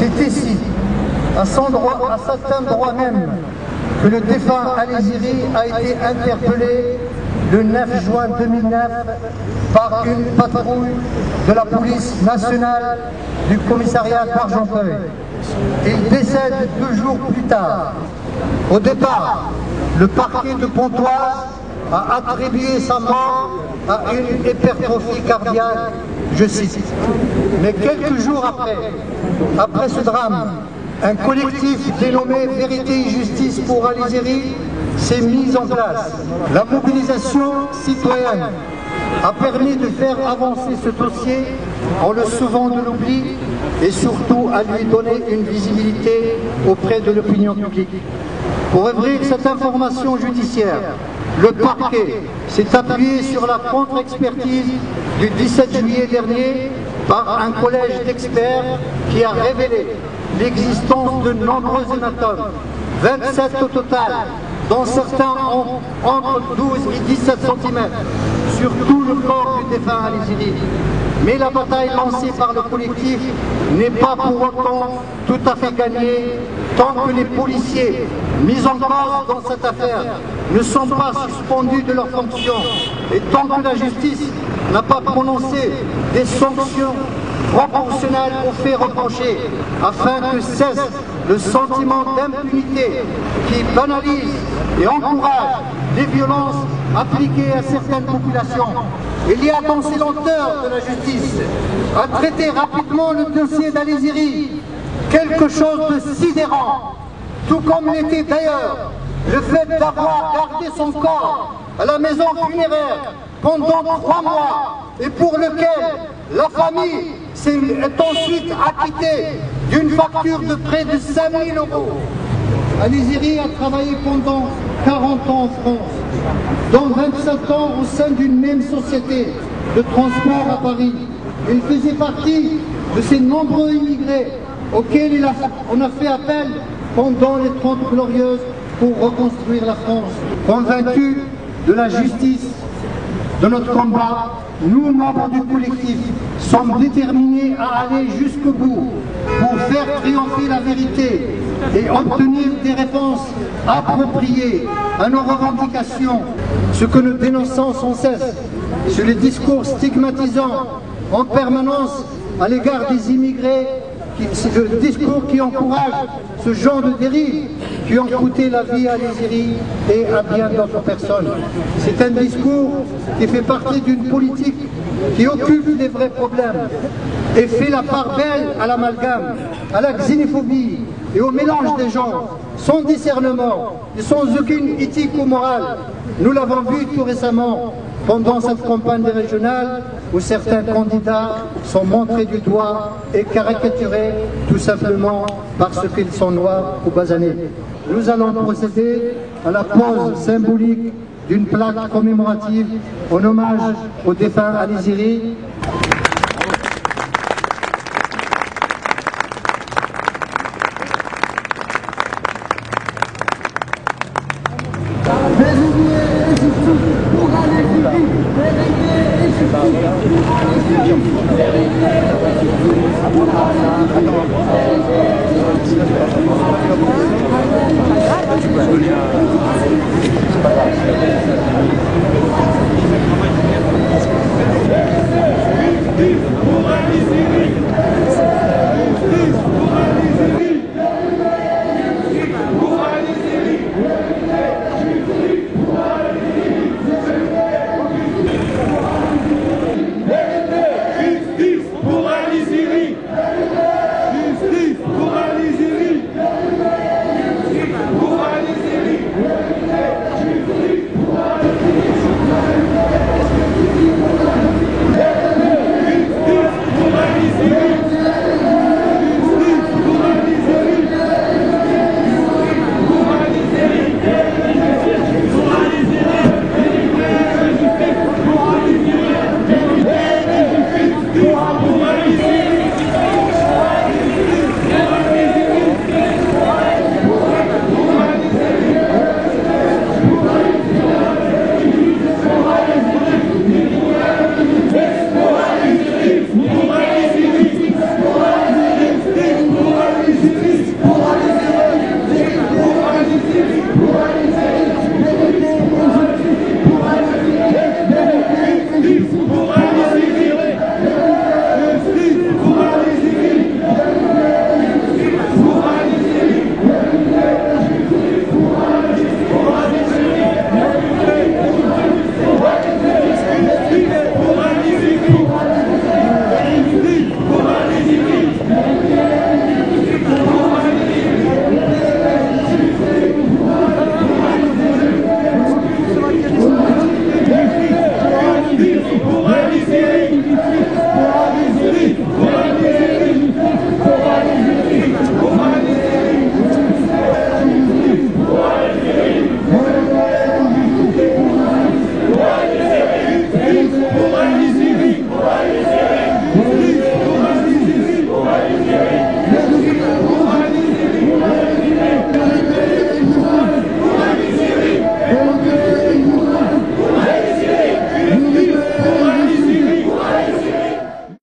C'est ici, à cet endroit même, que le défunt Al-Iziri a été interpellé le 9 juin 2009 par une patrouille de la police nationale du commissariat d'Argenteuil. Il décède 2 jours plus tard. Au départ, le parquet de Pontoise a attribué sa mort à une hypertrophie cardiaque, je cite. Mais quelques jours après ce drame, un collectif dénommé Vérité et Justice pour Al-Iziri s'est mis en place. La mobilisation citoyenne a permis de faire avancer ce dossier en le sauvant de l'oubli et surtout à lui donner une visibilité auprès de l'opinion publique. Pour ouvrir cette information judiciaire, le parquet s'est appuyé sur la contre-expertise du 17 juillet dernier par un collège d'experts qui a révélé l'existence de nombreux hématomes, 27 au total, dont certains ont entre 12 et 17 cm, sur tout le corps du défunt Al-Iziri. Mais la bataille lancée par le collectif n'est pas pour autant tout à fait gagnée tant que les policiers mis en cause dans cette affaire ne sont pas suspendus de leurs fonctions et tant que la justice n'a pas prononcé des sanctions proportionnelles aux faits reprochés afin que cesse le sentiment d'impunité qui banalise et encourage les violences appliquées à certaines populations. Il y a dans ces lenteurs de la justice à traiter rapidement le dossier d'Al-Iziri quelque chose de sidérant, tout comme l'était d'ailleurs le fait d'avoir gardé son corps à la maison funéraire pendant 3 mois et pour lequel la famille est ensuite acquittée d'une facture de près de 5 000 €. Al-Iziri a travaillé pendant 40 ans en France, dont 27 ans au sein d'une même société de transport à Paris. Il faisait partie de ces nombreux immigrés auxquels on a fait appel pendant les 30 Glorieuses pour reconstruire la France. Convaincus de la justice de notre combat, nous, membres du collectif, sommes déterminés à aller jusqu'au bout pour faire triompher la vérité et obtenir des réponses appropriées à nos revendications. Ce que nous dénonçons sans cesse, c'est les discours stigmatisants en permanence à l'égard des immigrés, c'est le discours qui encourage ce genre de dérives qui ont coûté la vie à Al-Iziri et à bien d'autres personnes. C'est un discours qui fait partie d'une politique qui occupe les vrais problèmes et fait la part belle à l'amalgame, à la xénophobie et au mélange des gens, sans discernement et sans aucune éthique ou morale. Nous l'avons vu tout récemment pendant cette campagne régionale où certains candidats sont montrés du doigt et caricaturés tout simplement parce qu'ils sont noirs ou basanés. Nous allons procéder à la pose symbolique d'une plaque commémorative en hommage au défunt Al-Iziri. Vive pour Al-Iziri!